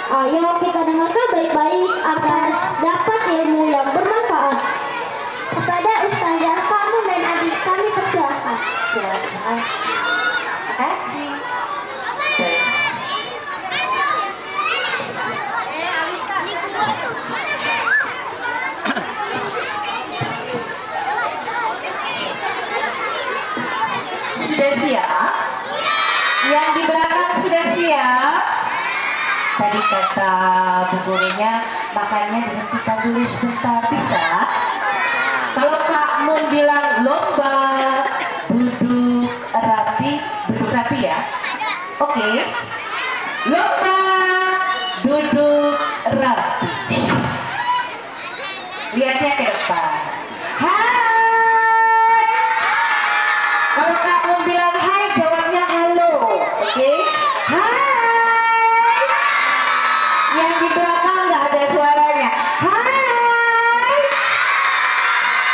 Ayo kita dengarkan baik-baik agar dapat ilmu yang bermanfaat. Kepada ustazah kamu dan adik kami persilakan. Terima kasih. Sudah siap? Yang di belakang sudah siap? Tadi kata bu gurunya, makanya dihentikan dulu sebentar, bisa? Kalau Kak Mun bilang lomba, duduk rapi ya? Oke. Lomba, duduk rapi. Lihatnya ke depan. Hai. Kalau Kak Mun bilang hai, jawabnya halo. Oke? Hai. Yang di belakang nggak ada suaranya. Hai.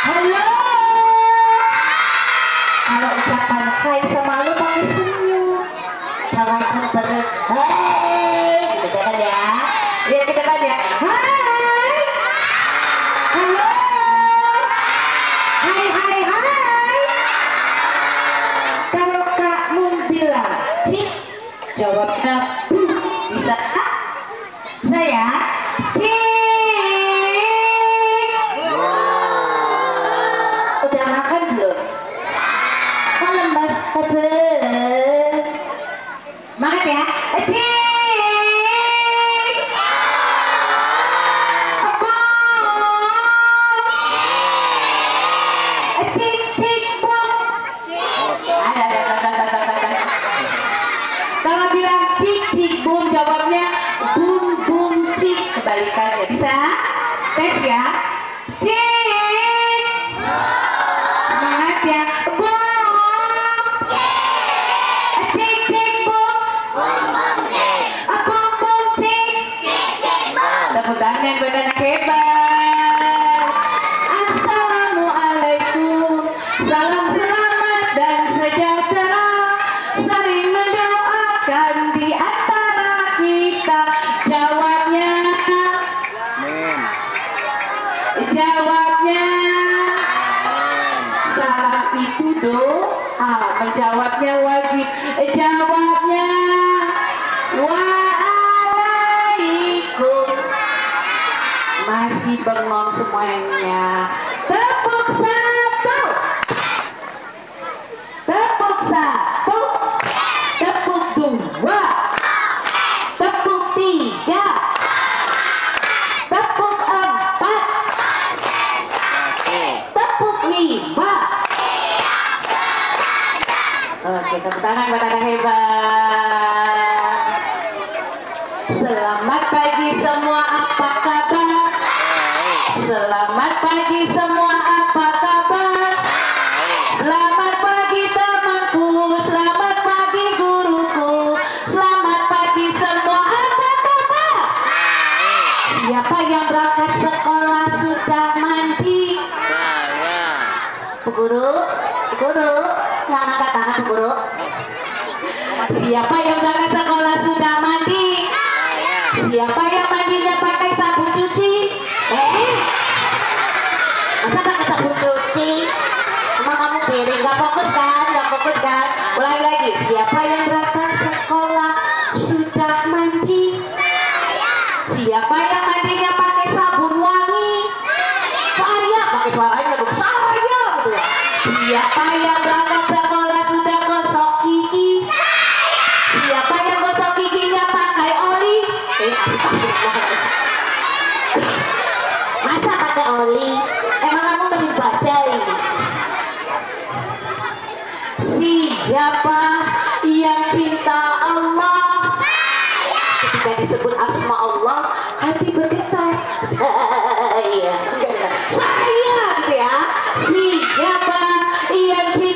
Halo. Kalau ucapan hai sama lu pakai senyum. Jangan seperti hai. Gitu kan ya. Lihat ke depan ya. Hai. Halo. Hai hai hai. Kalau kamu bilang cik, jawabnya bisa? Bisa ya? Cik. Udah makan belum? Kok lemas? Makan ya? Cik. Kalau bilang cik cik bum, jawabnya bum bum cik, kebalikannya. Bisa? Tes ya. Cik. Semangat ya. Bum. Cik cik bum. Bum bum cik. Tepuk tangan buat anak hebat. Assalamualaikum. Salam selamat dan sejahtera. Saling mendoakan di antara kita. Jawabnya. Jawabnya. Salah itu doa. Menjawabnya wajib. Jawabnya. Waalaikum. Masih bengong semuanya. Tepuk satu. Tepuk satu. Tepuk dua. Tepuk tiga. Tepuk empat. Tepuk lima. Oke, tepuk tangan buat anak hebat. Selamat pagi semua, apa kabar? Selamat pagi semua, apa kabar? Selamat pagi temanku, selamat pagi guruku, selamat pagi semua, apa kabar? Siapa yang berangkat sekolah sudah mandi? Bu guru, nggak angkat tangan Bu guru. Siapa yang berangkat sekolah sudah mandi? Siapa yang mandinya pakai sabun cuci? Masa pakai sabun cuci? Emang kamu piring? Gak fokus kan? Ulangi lagi. Siapa yang berangkat sekolah sudah mandi? Siapa yang mandinya pakai sabun wangi? Saya pakai suaranya dong. Saya gitu ya. Siapa yang berangkat sekolah sudah gosok gigi? Siapa yang gosok giginya pakai oli? Astagfirullah. Masa pakai oli? Emang kamu masih baca ini? Siapa yang cinta Allah? Ketika disebut asma Allah, hati bergetar. Saya gitu ya. Siapa yang cinta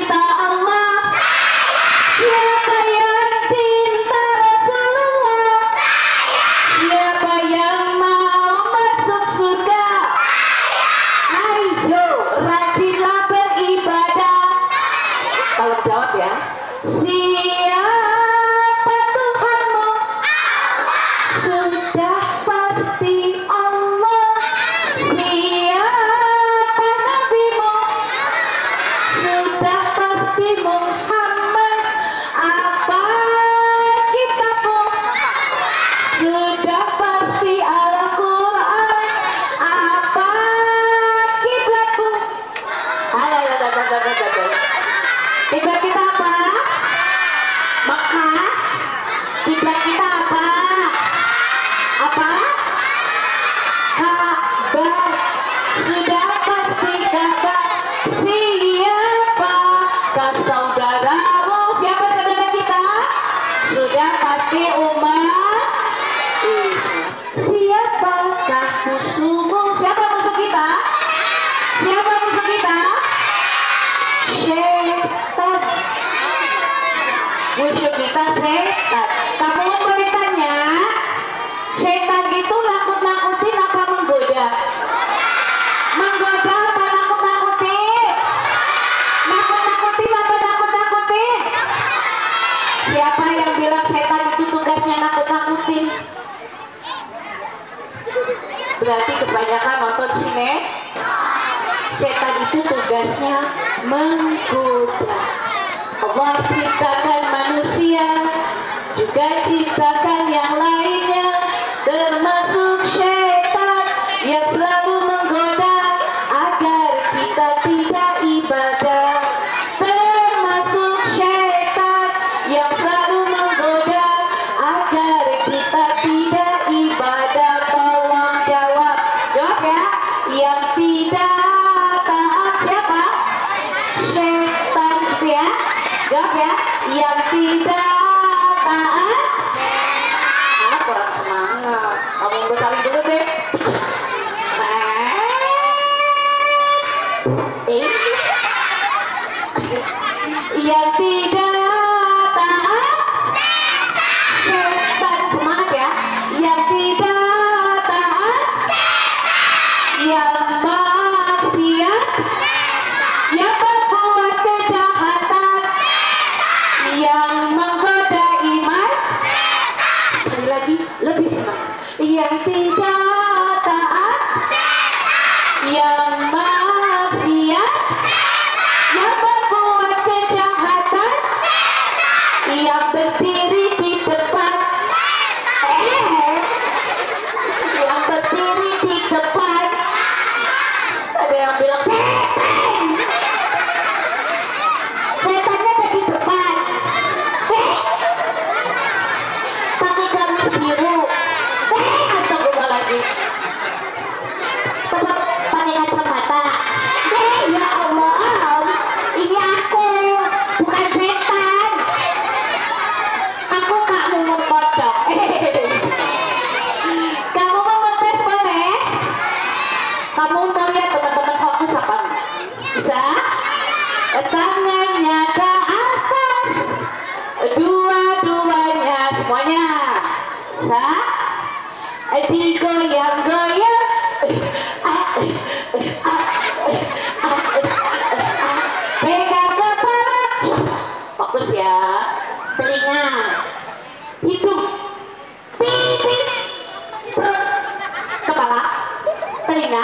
kiblat kita apa? Apa? Kabar. Sudah pasti kabar. Siapakah saudaramu? Siapa saudara kita? Sudah pasti umat. Siapakah musuhmu? Siapa musuh kita? Siapa musuh kita? Setan. Musuh kita setan. Kamu boleh tanya, setan itu nakut-nakutin apa menggoda? Menggoda apa nakut-nakutin? Nakut-nakutin apa nakut-nakutin? Siapa yang bilang setan itu tugasnya nakut-nakutin? Berarti kebanyakan nonton sine. Setan itu tugasnya menggoda. Allah ciptakan manusia, juga ciptakan yang lainnya, termasuk setan yang selalu menggoda agar kita tidak ibadah. Termasuk setan yang selalu menggoda agar kita tidak ibadah. Tolong jawab, jawab ya. Yang tidak taat siapa? Setan, gitu ya. Jawab ya. Yang tidak taat. Kurang semangat. Kamu bersaling dulu deh. Yang tidak taat setan, semangat ya. Yang tidak taat, yang maksiat, yang berbuat kejahatan, yang menggoda iman. Sekali lagi, lebih semangat. Yang tidak taat, yang maksiat, yang berbuat kejahatan, yang berdiri di depan, yang berdiri di depan. Ada yang bilang setan, setannya ada di depan, pakai gamis biru, astagfirullahaladzim, pakai kacamata. Ya Allah, ini aku, bukan setan. Aku kamu mengkocok. Kamu mau ngetes boleh? Kamu mau lihat teman-teman fokus apa? Bisa? Tangannya ke atas, dua-duanya semuanya. Bisa? Digoyang-goyang. Pegang kepala. Fokus ya. Telinga, hidung, pipi, perut, kepala, telinga,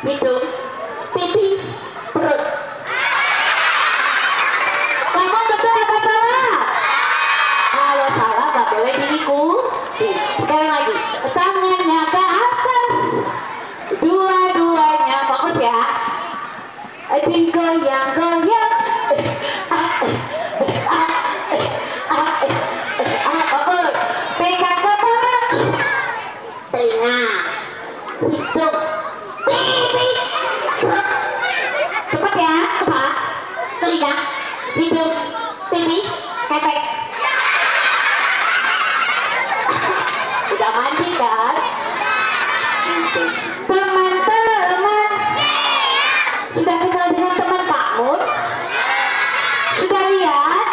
hidung, pipi, perut. Kamu betul apa salah? Kalau salah gak boleh diikuti. Sekali lagi, tangannya ke atas, dua-duanya, fokus ya. Digoyang-goyang. Fokus. Pegang kepala, telinga, hidung, pipi, perut. Cepat ya, kepala, telinga, hidung, pipi, ketek. Udah mandi kan? Teman-teman, sudah kenal dengan teman Pak Mun? Sudah lihat?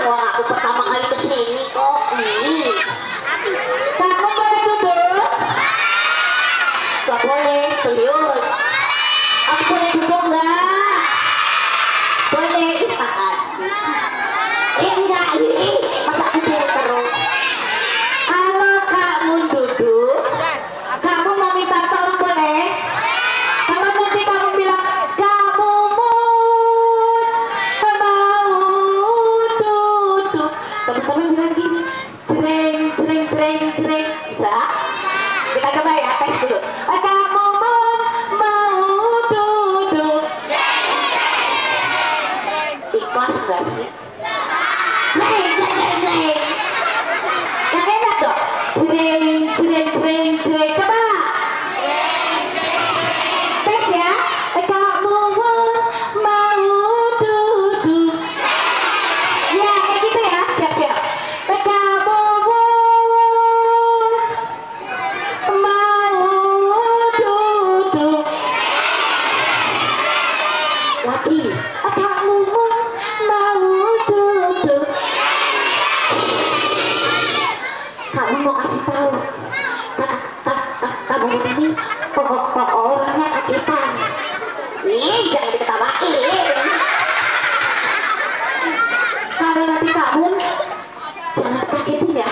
Wah, aku pertama kali kesini kok. Kamu boleh duduk? Gak boleh, serius. Aku boleh duduk nggak? Boleh, makasih. Enggak, masa aku duduk terus? Kalau kamu duduk, kamu mau minta tolong boleh? Kalau nanti kamu bilang, kamu mau duduk, teman-teman bilang gini, cereng, cereng, cereng, cereng. Bisa? Kita coba ya, tes dulu. Kamu mau duduk. Ikhlas gak sih? Cereng, cereng, cereng. mau kasih tahu. Kamu ini orangnya kagetan. Ih, jangan diketawain. Kalau nanti kamu jangan kagetin ya.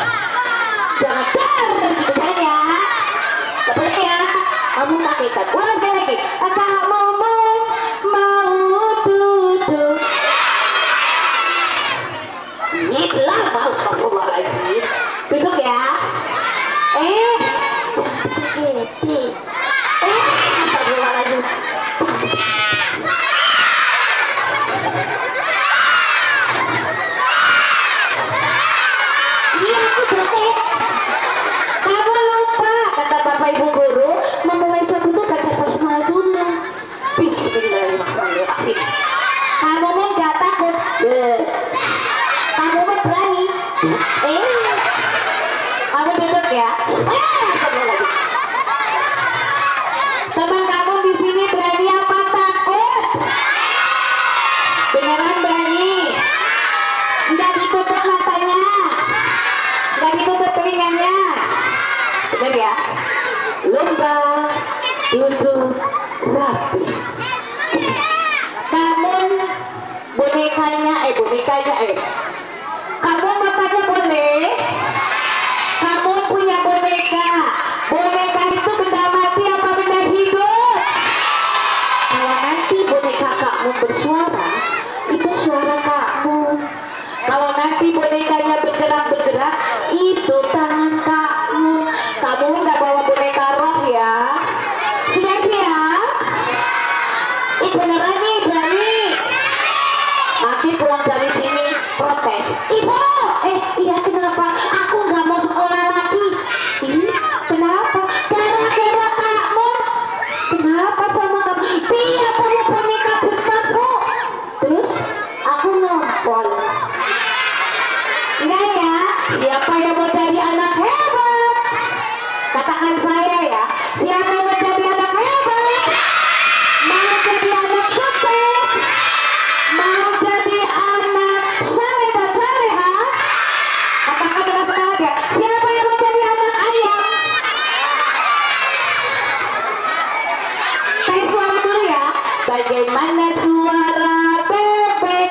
Jangan gitu kan ya. Gak boleh ya. Kamu kagetan. Ulang sekali lagi. Kamu mau duduk. Inilah mau astagfirullahaladzim. Duduk ya. Gede. Astagfirullahaladzim. Iya, aku duduk. Kamu lupa, kata Bapak Ibu Guru, memulai suatu itu baca basmalah dulu. Bismillahirrahmanirrahim. Kamu mau gak takut? Kamu mau berani? Kamu duduk ya. Teman kamu di sini berani apa takut? Beneran berani? Nggak ditutup matanya, nggak ditutup telinganya. Bener ya? Lomba duduk rapi. Kamu bonekanya, kamu matanya boleh. Kamu punya boneka. Boneka itu benda mati apa benda hidup? Kalau nanti boneka kamu bersuara, itu suara kamu. Kalau nanti bonekanya bergerak-bergerak, itu tangan kamu. Kamu nggak bawa boneka roh ya? Sudah siap? Beneran nih, berani. Nanti pulang dari sini protes. Ibu, iya kenapa? Aku nggak mau sekolah lagi. Ih, kenapa? Gara-gara kamu. Kenapa sama kamu? Dia punya boneka besar, Bu. Terus aku ngompol. Enggak ya? Siapa yang mau jadi anak hebat? Katakan saya ya. Siapa yang mau jadi anak hebat? Mau jadi anak sukses? Mau jadi anak saleh dan saleha? Katakan dengan semangat ya. Siapa yang mau jadi anak ayam? Tes suara dulu ya. Bagaimana suara bebek?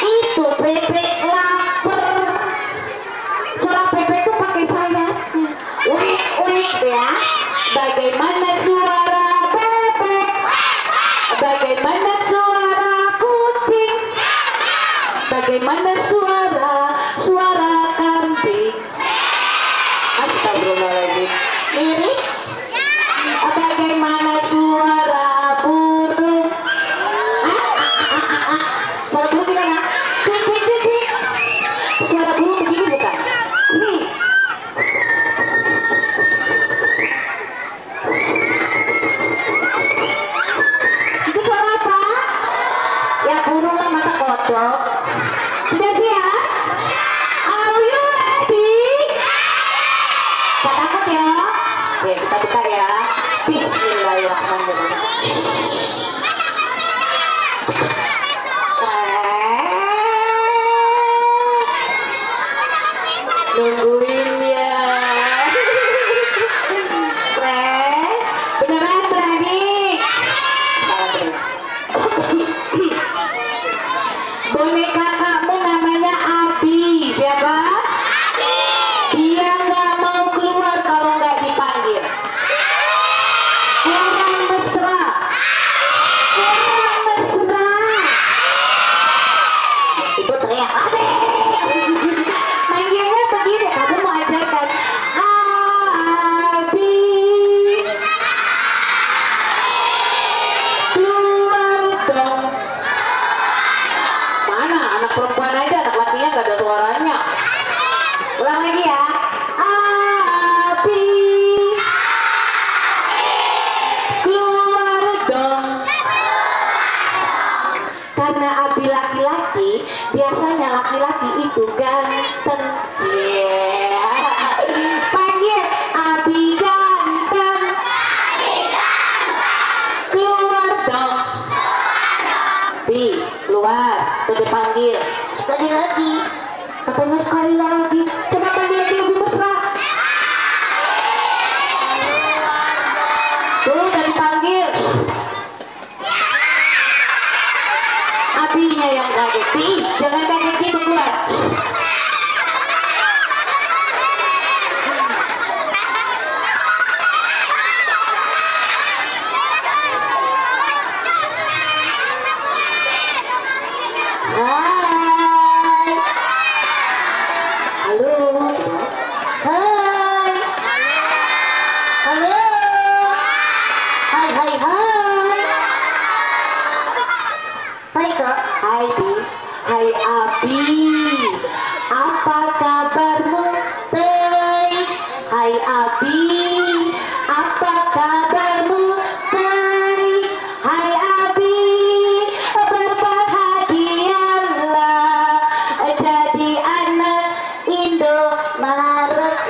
Itu bebek lapar. Suara bebek itu pakai sayapnya. Wik ya. Bagaimana suara bebek? Bagaimana suara kucing? Bagaimana suara kambing? Astagfirullahaladzim. Mirip? Bagaimana suara burung? Suara burung gimana? Suara burung begini bukan? Itu suara apa? Ya burung lah, masa kodok. Sudah siap? Are you ready? Gak takut ya? Oke, kita buka ya. Bismillahirrahmanirrahim. Nungguin ya. Beneran berani? Boneka kamu namanya Abi. Siapa? Dia nggak mau keluar kalau nggak dipanggil. Kurang mesra. Ibu teriak Abi. Panggilnya begini. Kamu mau ajarkan Abi. Keluar dong. Mana anak perempuan aja, anak lakinya gak ada suaranya. Ulang lagi ya. Abi. Keluar dong. Karena Abi laki-laki, biasanya laki-laki itu ganteng. Panggil Abi ganteng. Keluar dong. Bi, keluar. Tuh dipanggil sekali lagi. Katanya sekali lagi. Coba panggil lagi lebih mesra. Maret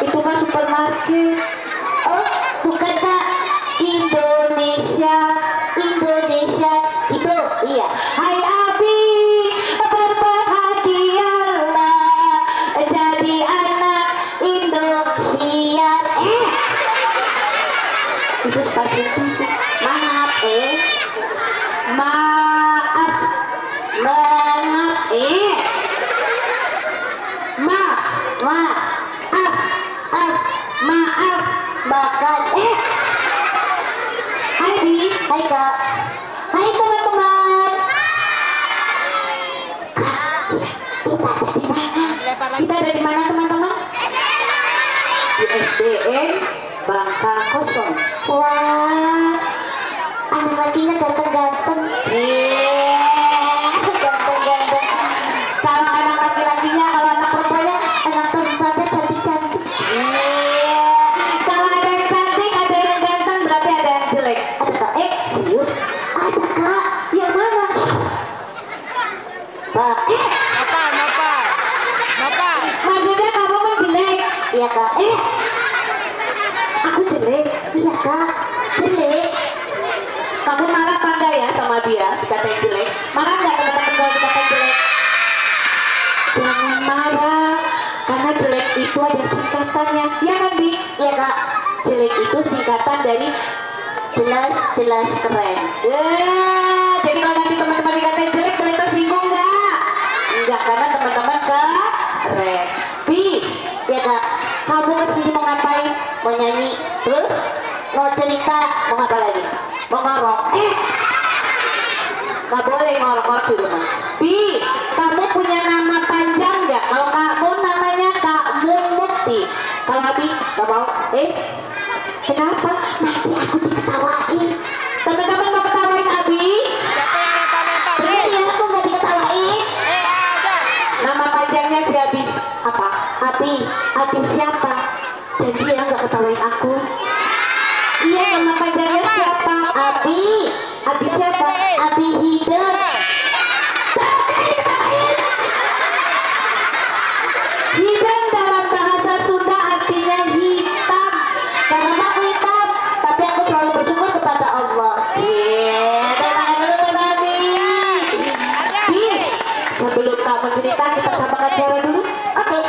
itu mah supermarket. Oh bukan Kak, Indonesia itu iya. Hai Abi, berbahagialah jadi anak Indosiar. Itu stasiun TV. Maaf maaf maaf bahkan Hai Bi, hai Kak, hai teman-teman. Kita ada di mana teman-teman? Di SDN Bangka Kosong. Wah, anak lakinya ganteng-ganteng. Ganteng-ganteng. Kalau anak laki-lakinya, kalau anak perempuannya, anak perempuannya cantik-cantik. Kalau ada yang cantik, ada yang ganteng, berarti ada yang jelek. Ada Kak? Serius? Ada Kak. Yang mana? Pak. Maksudnya kamu mah jelek? Iya Kak. Aku jelek? Iya Kak, jelek. Kamu marah apa enggak ya sama dia dikatain jelek? Marah enggak teman-teman kalau dikatain jelek? Jangan marah, karena jelek itu ada singkatannya. Ya kan Bi? Iya Kak. Jelek itu singkatan dari jelas keren. Jadi kalau nanti teman-teman dikatain jelek, boleh tersinggung enggak? Enggak, karena teman-teman keren. Bi, ya Kak. Kamu kesini mau ngapain? Mau nyanyi? Terus? Mau cerita? Mau apa lagi? Mau ngorok? Gak boleh ngorok-ngorok di rumah. Bi, kamu punya nama panjang nggak? Kalau kamu namanya Kak Mumukti. Kalau Abi gak mau? Kenapa? Nanti aku diketawain. Teman-teman mau ketawain Abi? Bener ya, aku gak diketawain. Nama panjangnya si Abi apa? Abi siapa? Jadi ya gak ketawain aku. Iya, nama panjangnya siapa? Abi siapa? Abi Hidden. Hidden dalam bahasa Sunda artinya hitam. Karena aku hitam, tapi aku selalu bersyukur kepada Allah. Tenang dulu Abi. Bi, sebelum kamu cerita kita samakan cara dulu. Oke.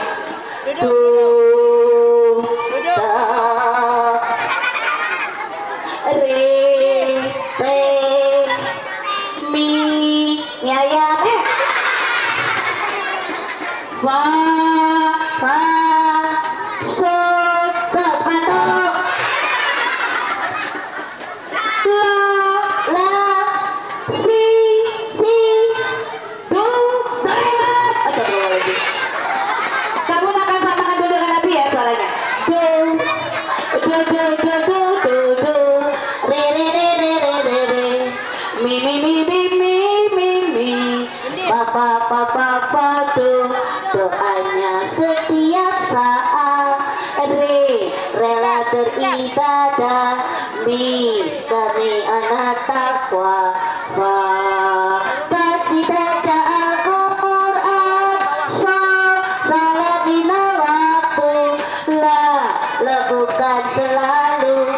Doanya setiap saat rela beribadah demi anak takwa pasti baca Al-Quran salat lima waktu bukan selalu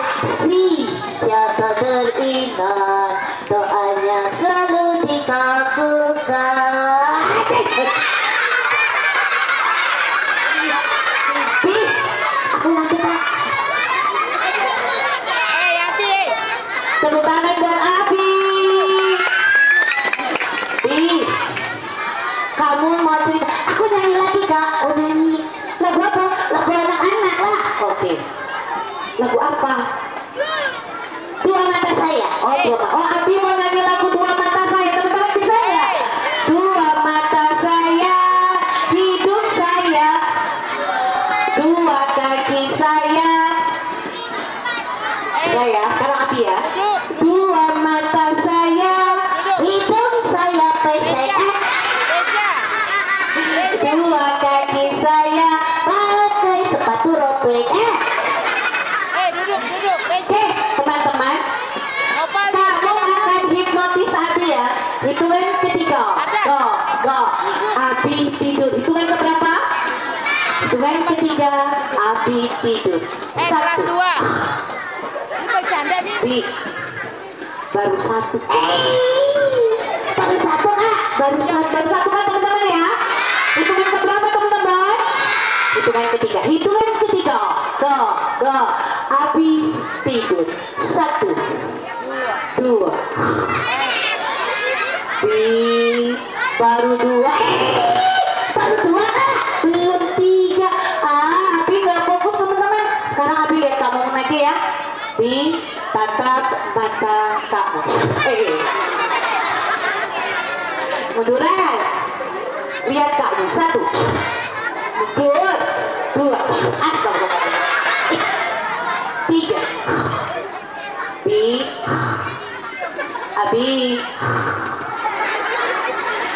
siapa beriman doanya selalu dikabulkan. Tepuk tangan buat Abi. Bi, kamu mau cerita? Aku nyanyi lagi Kak. Oh nyanyi. Lagu apa? Lagu anak-anak lah. Oke. Lagu apa? Dua mata saya. Oh dua mata. Oh Abi mau nyanyi lagu dua mata saya. Teman-teman bisa nggak? Dua mata saya, hidup saya, dua kaki saya. Ya, sekarang Abi ya. Dua mata saya, hidung saya pesek. Dua kaki saya, pakai sepatu robek. Duduk. Teman-teman, kamu akan hipnotis Abi ya. Hitungan ketiga. Go. Abi tidur. Hitungan keberapa? Hitungan ketiga, Abi tidur. Kelas 2. Ini bercanda nih. Bi, baru satu. Baru satu kak, baru satu kan teman-teman ya. Hitungan keberapa teman-teman? Hitungan ketiga. Hitungan ketiga. Go. Abi tidur. 1, 2. Bi, baru 2. Baru 2 kak, belum 3. Abi nggak fokus teman-teman. Sekarang Abi lihat kamu lagi ya. Bi, tatap mata kamu. Munduran. Lihat kamu. 1, 2. Astagfirullah. 3. Bi,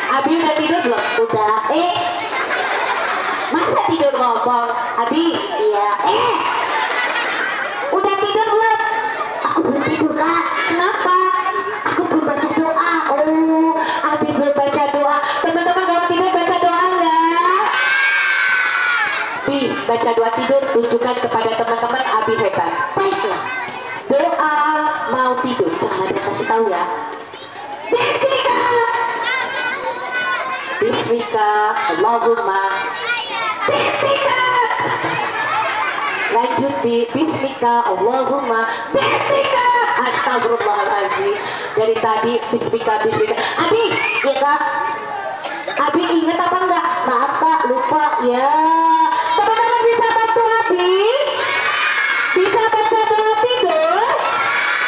Abi udah tidur belum? Udah. Masa tidur ngomong? Abi, iya. Udah tidur belum? Aku belum tidur kak. Kenapa? Aku belum baca doa. Oh, Abi belum baca doa. Teman-teman kalau tidur baca doa enggak? Bi, baca doa tidur tunjukkan kepada teman-teman Abi hebat. Baiklah. Doa mau tidur. Jangan ada kasih tahu ya. Bismika Allahumma. Bismika. Lanjut Bi. Bismika Allahumma. Bismika. Astagfirullahaladzim. Dari tadi Bismika. Abi, ya kak. Abi ingat apa enggak? Maaf kak, lupa ya. Teman-teman bisa bantu Abi? Bisa baca doa tidur?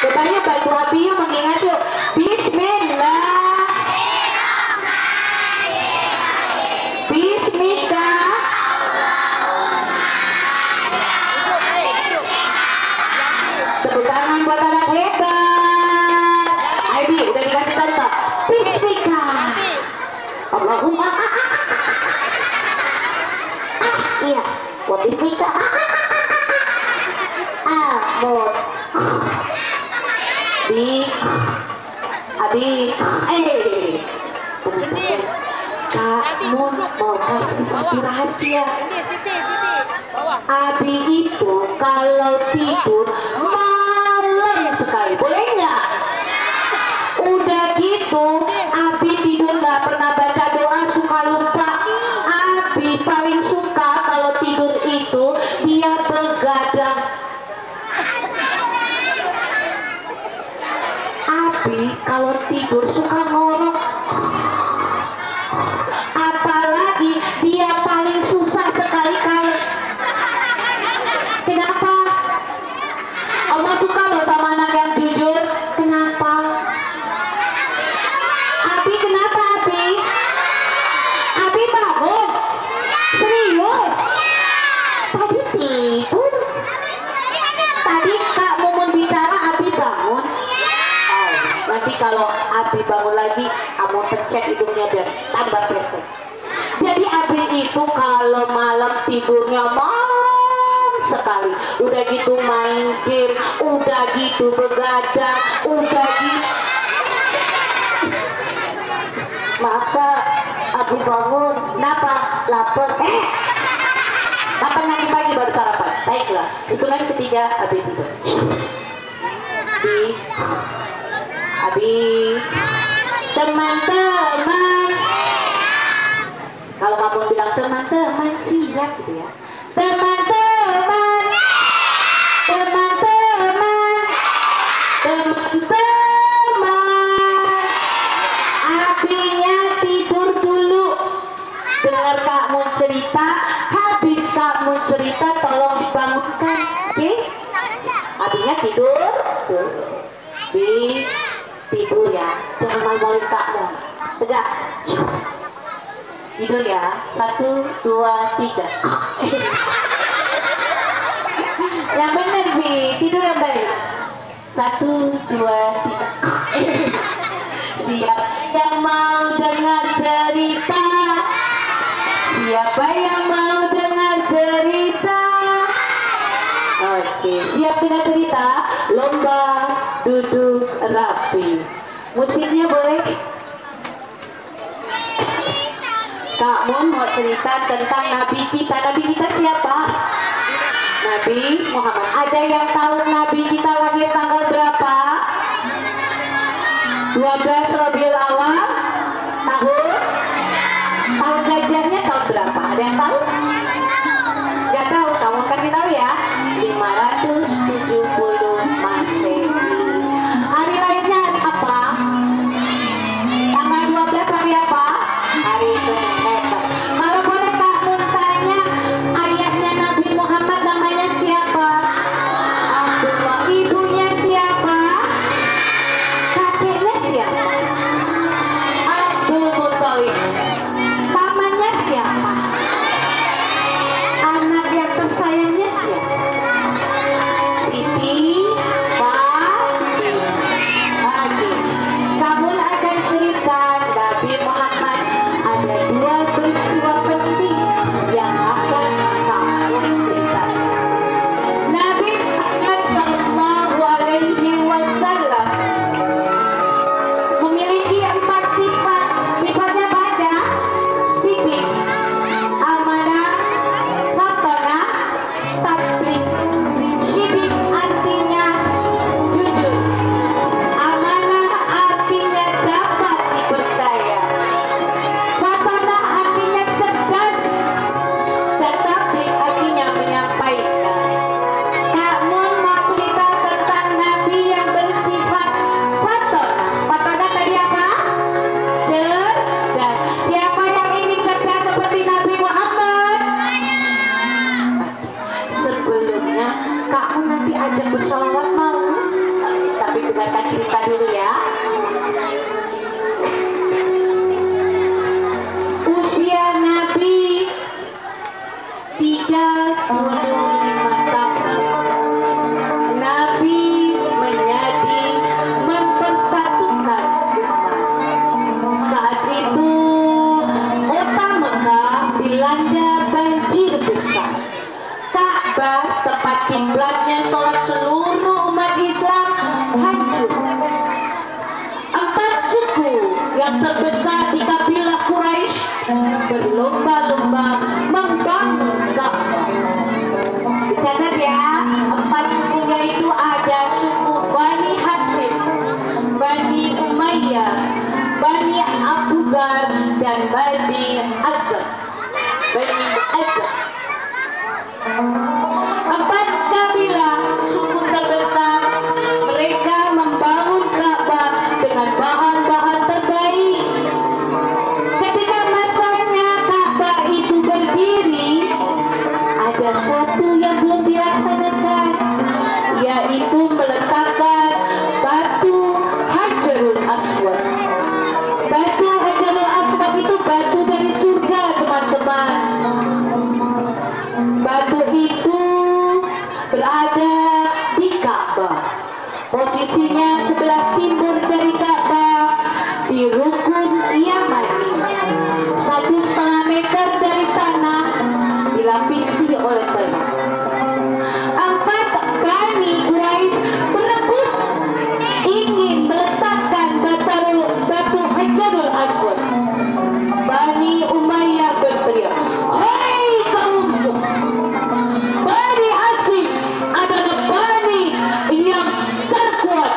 Coba yuk bantu Abi yuk mengingat yuk. Bismillah. Bismika. Tepuk tangan buat anak hebat. Abi udah dikasih contoh. Bismika Allahumma. Iya, buat Bismika. Amun. Abi. Teman-teman, kamu mau kasih satu rahasia. Siti. Bawah. Abi itu kalau tidur malam sekali, boleh nggak? Udah gitu, Abi tidur nggak pernah baca doa, suka lupa. Abi paling suka kalau tidur itu dia begadang. Abi kalau tidur suka ngorok. Apalagi dia paling susah sekali kalau. Kenapa? Allah suka loh sama anak yang jujur. Kenapa? Abi kenapa Abi? Abi bangun? Serius? Tadi tidur? Tadi Kak Mumun bicara Abi bangun? Oh, nanti kalau Abi bangun lagi, kamu pencet hidungnya biar tambah presek. Jadi Abi itu kalau malam tidurnya malam sekali. Udah gitu main game, udah gitu begadang, udah gitu. Maka Abi bangun, kenapa? Lapar. Makan nanti pagi baru sarapan. Baiklah, hitungan ketiga Abi tidur. Abi, teman-teman. Kalau kamu bilang teman-teman siap gitu ya. Teman-teman. Abinya tidur dulu. Dengar kamu cerita, habis kamu cerita tolong dibangunkan. Oke? Abinya tidur. Tidur ya. Jangan malu-malu kamu. Tegak. Tidur ya. 1, 2, 3. Yang benar Bi, tidur yang baik. 1, 2, 3. Siapa yang mau dengar cerita? Siapa yang mau dengar cerita? Oke, siap dengar cerita? Lomba duduk rapi. Musiknya boleh? Kak Mun mau cerita tentang Nabi kita. Nabi kita siapa? Nabi Muhammad. Ada yang tahu Nabi kita lahir tanggal berapa? 12 Rabiul Awal tahun gajahnya tahun berapa? Ada yang tahu? Gak tahu, kamu kasih tahu ya. 570 Masehi. Hari lahirnya hari apa? Tanggal 12 hari apa? Hari Senin. Kalau boleh Kak Mun tanya, ayahnya Nabi Muhammad namanya siapa? Abdullah. Ibunya siapa? Kakeknya siapa? Abdul Muthalib. Pamannya siapa? Anak yang tersayangnya siapa? Siti Fatimah. Kamu akan cerita Nabi Muhammad ada 2 peristiwa penting yang akan kamu ceritakan. Nabi Muhammad Sallallahu Alaihi Wasallam memiliki 4 sifat. Sifatnya pada sidik, amanah, fatonah, tabligh. Sidik artinya jujur, amanah artinya dapat dipercaya, fatonah artinya cerdas, dan tabligh artinya menyampaikan. Kak Mun mau cerita tentang Nabi yang bersifat fatonah. Fatonah tadi apa? Cerdas. Siapa yang ingin cerdas seperti Nabi Muhammad? Sebelumnya Kak Mun nanti ajak bersolawat mau? Tapi dengarkan cerita dulu ya. Usia Nabi 35 tahun. Nabi menjadi mempersatukan umat. Saat itu kota Mekah dilanda banjir besar. Ka'bah tempat kiblatnya sholat seluruh umat Islam hancur. 4 suku yang terbesar di kabilah Quraisy berlomba-lomba membangun Ka'bah. Dicatat ya, 4 sukunya itu ada suku Bani Hashim, Bani Umayyah, Bani Abu Dhar, dan Bani Azab. Bani Azab. 4 kabilah suku terbesar, mereka membangun Ka'bah dengan bahan-bahan terbaik. Ketika masanya Ka'bah itu berdiri, ada satu yang belum dilaksanakan, yaitu meletakkan batu Hajarul Aswad. Batu Hajarul Aswad itu batu dari surga, teman-teman. Batu itu berada di Ka'bah. Posisinya sebelah timur dari Ka'bah, di rukun Yamani. 1,5 meter dari tanah, dilapisi oleh tanah. 4 Bani Quraisy berebut ingin meletakkan batu Hajarul Aswad. Bani Umayyah berteriak, "Hei kaumku, Bani Hashim adalah Bani yang terkuat.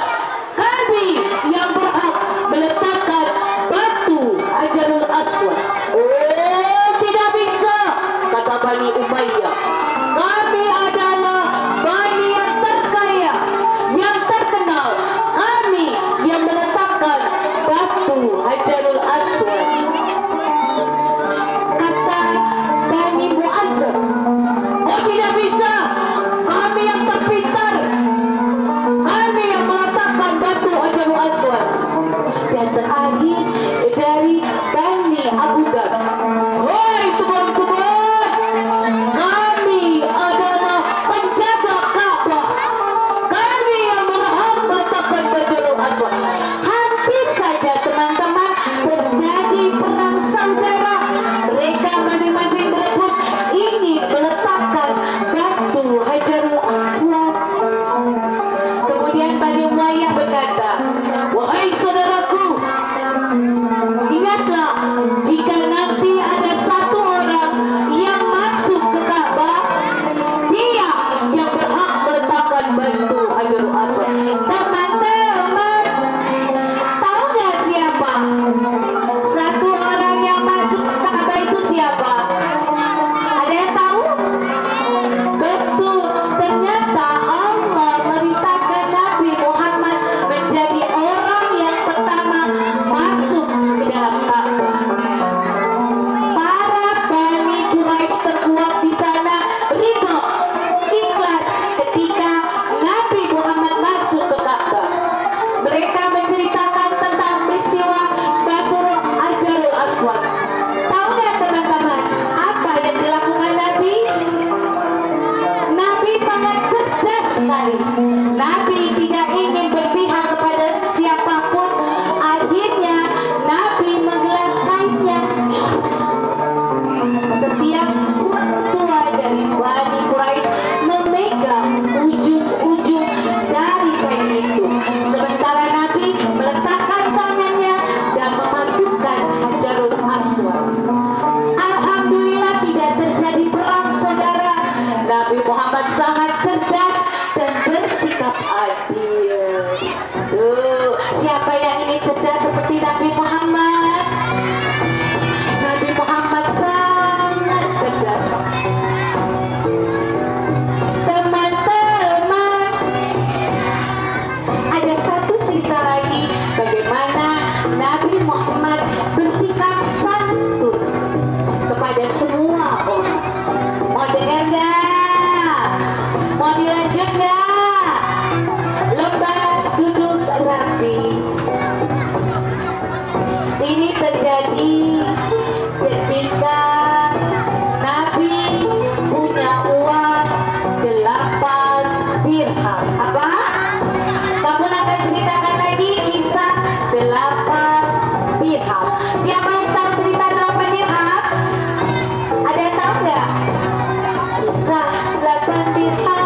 Kami yang berhak meletakkan batu Hajarul Aswad." "Oh, tidak bisa," kata Bani Umayyah. "Kami adalah Bani yang terkaya, yang terkenal. Kami yang meletakkan batu Hajarul Aswad." Kata Bani Muazzab, "Oh, tidak bisa. Kami yang terpintar. Kami yang meletakkan batu Hajarul Aswad." Dan terakhir dari Bani Abu Dhar, "Woi teman-teman, adil. Tuh, siapa yang ingin cerdas seperti Nabi Muhammad? Nabi Muhammad sangat cerdas. Teman-teman, ada satu cerita lagi bagaimana Nabi Muhammad bersikap santun kepada semua orang. Mau dengar nggak? Mau dilanjut nggak? Lomba duduk rapi. Ini terjadi ketika Nabi punya uang 8 dirham. Apa? Kamu akan ceritakan lagi kisah 8 dirham. Siapa yang tahu cerita 8 dirham? Ada yang tahu nggak? Kisah 8 dirham,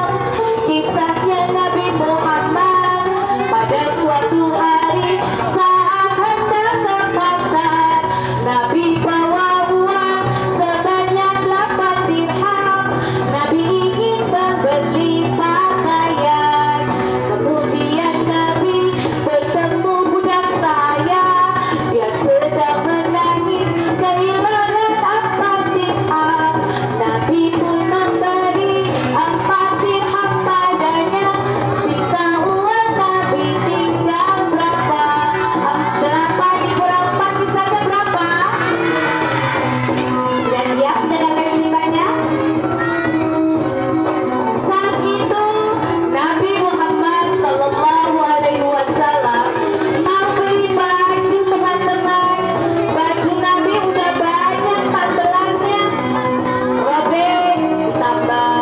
kisahnya Nabi Muhammad pada suatu hari saat hendak ke pasar. Nabi bawa uang sebanyak 8 dirham. Nabi ingin membeli pakaian. Kemudian Nabi bertemu budak saya. Dia sedang menangis kehilangan 4 dirham. Nabi pun memberi 4 dirham padanya. Sisa uang Nabi tinggal berapa? Berapa dikurang 4 sisanya berapa? Sudah siap mendengarkan ceritanya? Saat itu Nabi Muhammad Sallallahu Alaihi Wasallam mau beli baju, teman-teman. Baju Nabi udah banyak tambelannya. Robek ditambal,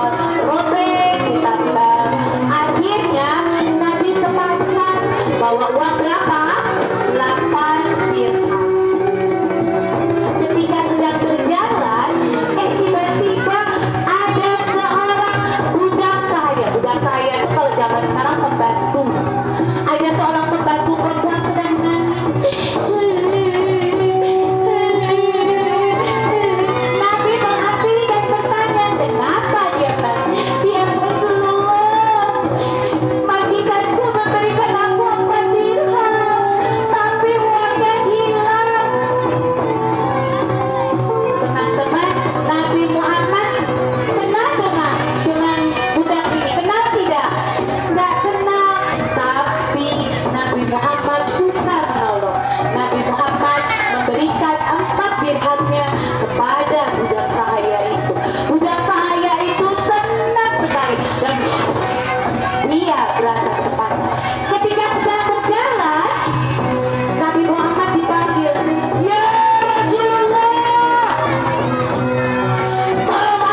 robek ditambal. Akhirnya Nabi ke pasar bawa uang berapa? 8 dirham. Ketika sedang berjalan, tiba-tiba ada seorang budak saya. Budak saya itu kalau zaman sekarang pembantu. Ada seorang pembantu perempuan sedang menangis. Nabi menghati dan bertanya, kenapa dia menangis? Dia Rasulullah, majikanku memberikan aku 4 dirham, tapi uangnya hilang. Teman-teman, Nabi Muhammad kenal dengan budak ini? Kenal tidak? Tidak kenal. Tapi Nabi Muhammad suka menolong. Nabi Muhammad memberikan 4 dirhamnya kepada budak sahaya itu. Budak sahaya itu senang sekali dan dia berangkat ke pasar. Ketika sedang berjalan, Nabi Muhammad dipanggil, "Ya Rasulullah, tolong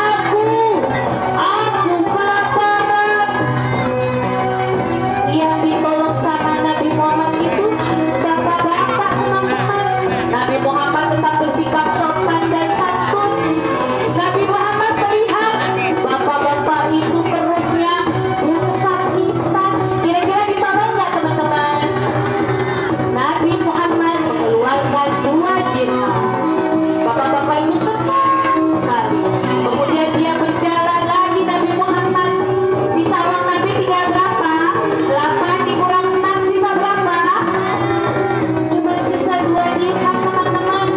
aku kelaparan." Yang ditolong sama Nabi Muhammad itu bapak-bapak, teman-teman. Nabi Muhammad tetap bersikap sopan dan santun. Nabi Muhammad melihat bapak-bapak itu perutnya yang kesakitan. Kira-kira ditolong nggak, teman-teman? Nabi Muhammad mengeluarkan 2 dirham. Bapak-bapak itu senang sekali. Kemudian dia berjalan lagi. Nabi Muhammad, sisa uang Nabi tinggal berapa? 8 dikurang 6 sisa berapa? Cuma sisa 2 dirham, teman-teman.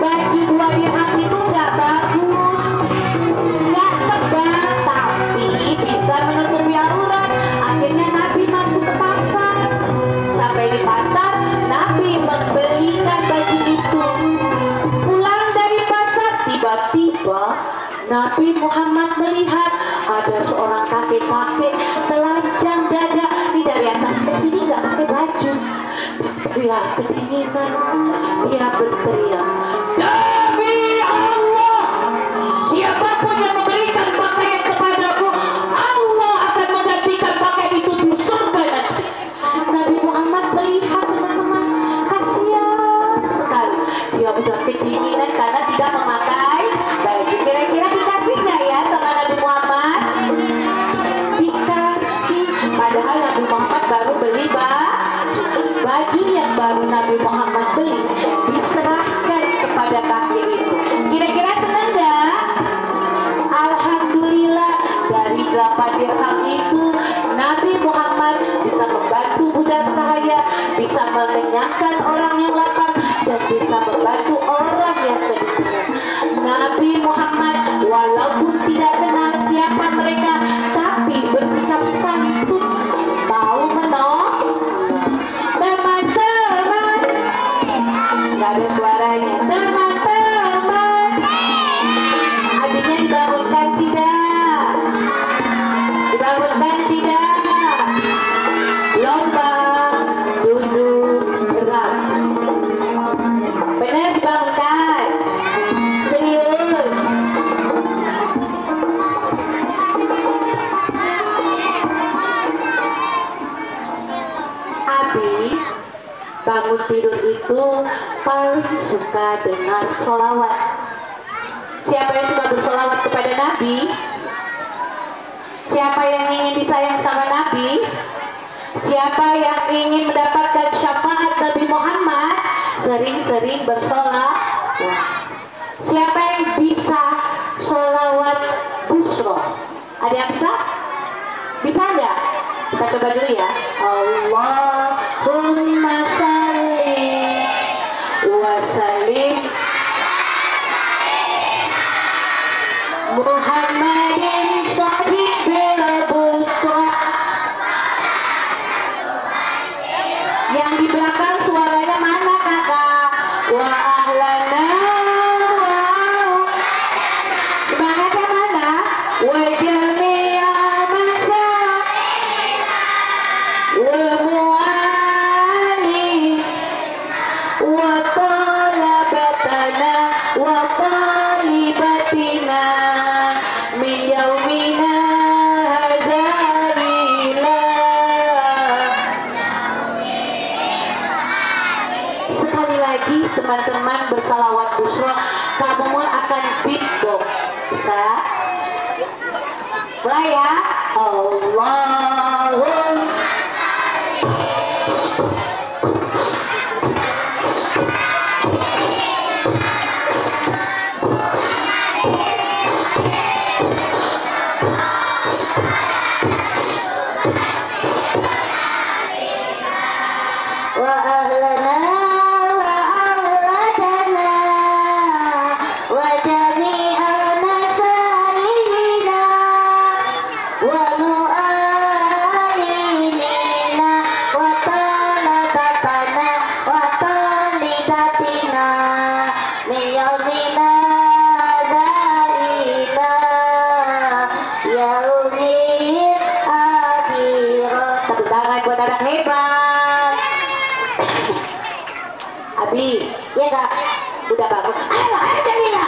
Baju 2 dirham itu nggak bagus, nggak tebal, tapi bisa menutupi aurat. Akhirnya Nabi masuk ke pasar. Sampai di pasar, Nabi membelikan baju itu. Pulang dari pasar, tiba-tiba Nabi Muhammad melihat ada seorang kakek-kakek telanjang dada. Ini dari atas ke sini nggak pakai baju. Dia kedinginan. Dia berteriak, "Demi Allah, siapapun yang memberikan pakaian kepadaku, Allah akan menggantikan pakaian itu di surga nanti." Nabi Muhammad melihat, teman-teman, kasihan sekali. Dia udah kedinginan karena tidak memakai baju. Kira-kira dikasih nggak ya sama Nabi Muhammad? Dikasih. Padahal Nabi Muhammad baru beli baju yang baru Nabi Muhammad beli diserahkan kepada kakek itu. itu paling suka dengar sholawat. Siapa yang suka bersolawat kepada Nabi? Siapa yang ingin disayang sama Nabi? Siapa yang ingin mendapatkan syafaat Nabi Muhammad? Sering-sering bersolawat. Siapa yang bisa sholawat busro? Ada yang bisa? Bisa nggak? Kita coba dulu ya. Allahumma shalli wa sallim Muhammadin sahibil busra. Yang di belakang suaranya mana kakak? Wa ahlana. Semangatnya mana? Wa jami'a masaina wa mu'ali wa talabatana wa talibatina min yaumina hadza ila. Sekali lagi teman-teman bersalawat busra, kamu akan beatbox. Bisa? Mulai ya. Allahumma wa ahlana wa auladana wa jami'a masailina wa mu'alinina wa talabatana wa talibatina min yaumina dhaila yaumil akhirah. tepuk tangan buat anak hebat. Abi, Ya kak. udah bangun. Ayo, Jamila.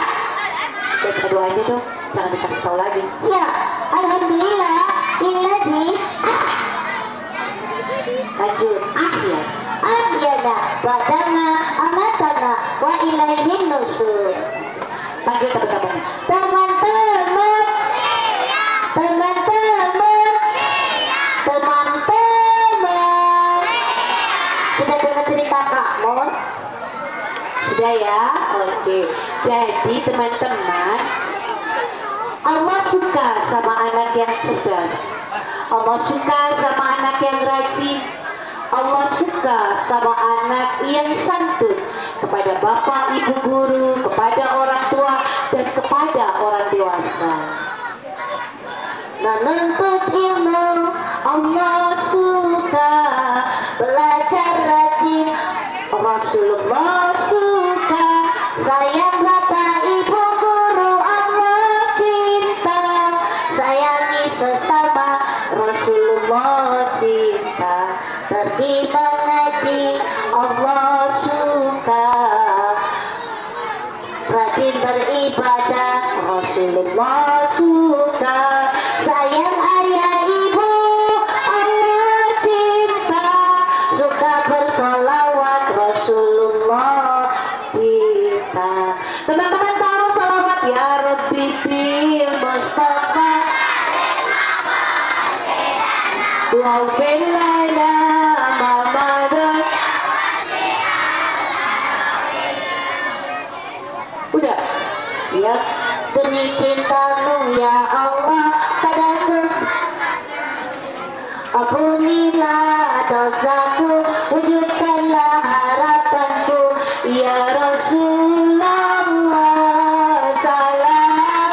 Ya bisa doa aja dong, jangan dikasih tahu lagi. Ya, alhamdulillah illadzi Lanjut. ahya ahyana wa dama amatana wa ilaihin nusur. Panggil teman-teman. Teman-teman, teman-teman, teman-teman, sudah dengar cerita Kak Mon? Sudah ya? Oke. Jadi teman-teman, Allah suka sama anak yang cerdas. Allah suka sama anak yang rajin. Allah suka sama anak yang santun kepada bapak, ibu guru, kepada orang tua, dan kepada orang dewasa. Menuntut ilmu Allah suka, belajar rajin Rasulullah suka, sayang bapak ibu guru Allah cinta, sayangi sesama Rasulullah cinta, pergi mengaji Allah suka, rajin beribadah, Rasulullah suka, sayang ayah ibu Allah cinta, suka bersolawat Rasulullah cinta. Teman-teman tahu salawat ya Rabbi bil Mustafa wa bilana Muhammadan. Udah ya. demi cintamu ya Allah padaku, ampunilah dosaku, wujudkanlah harapanku Ya Rasulullah salam,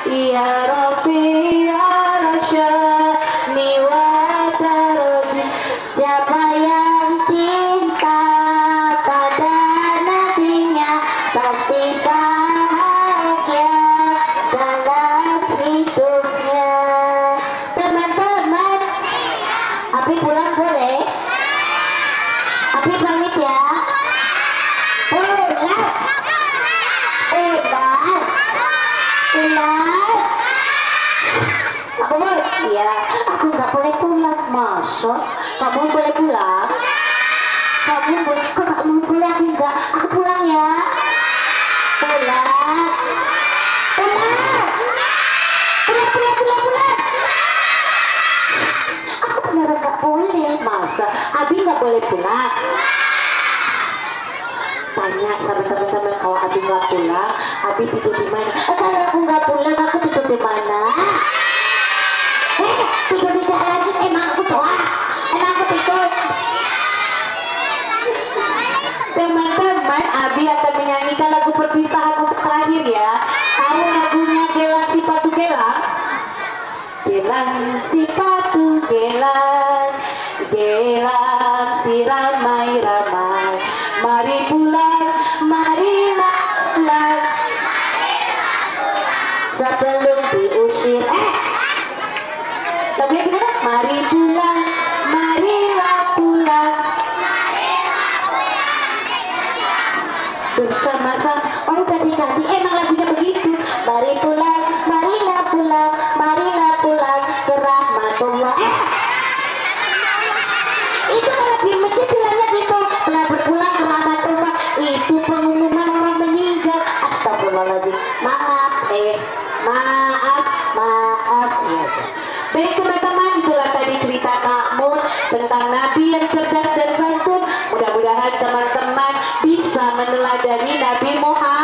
Ya Rabbi arsyani wa tarji. siapa yang cinta pada nabinya pasti bahagia dalam hidupnya. Teman-teman, Abi pulang boleh? Abi pamit ya. Pulang. Pulang. Aku mau. Ya, aku nggak boleh pulang. Masa kamu boleh pulang? Kamu boleh, kok gak mau pulang enggak? Aku pulang ya. Pulang. Pulang. Aku beneran gak boleh. Masa? Abi gak boleh pulang? Tanya sama teman-teman, kalau Abi gak pulang, Abi tidur di mana? Kalau aku gak pulang, aku tidur di mana? Tidur di jalan. Emang aku tua? Emang aku tidur? Teman-teman, Abi akan menyanyikan lagu perpisahan untuk terakhir ya. Tahu lagunya Gelang Sipatu Gelang? Gelang sipatu gelang, gelang si ramai-ramai. Mari pulang, marilah pulang. Sebelum diusir. Tapi gimana? Mari pulang, marilah pulang. Bersama-sama. Oh udah diganti. Emang lagunya begitu. Mari pulang, marilah pulang, marilah pulang ke rahmatullah. Itu kalau di masjid bilangnya gitu. Telah berpulang ke rahmatullah. Itu pengumuman orang meninggal. Astagfirullahaladzim. Maaf. Ya. Baik teman-teman, itulah tadi cerita Kak Mun tentang Nabi yang cerdas dan santun. Mudah-mudahan teman-teman bisa meneladani Nabi Muhammad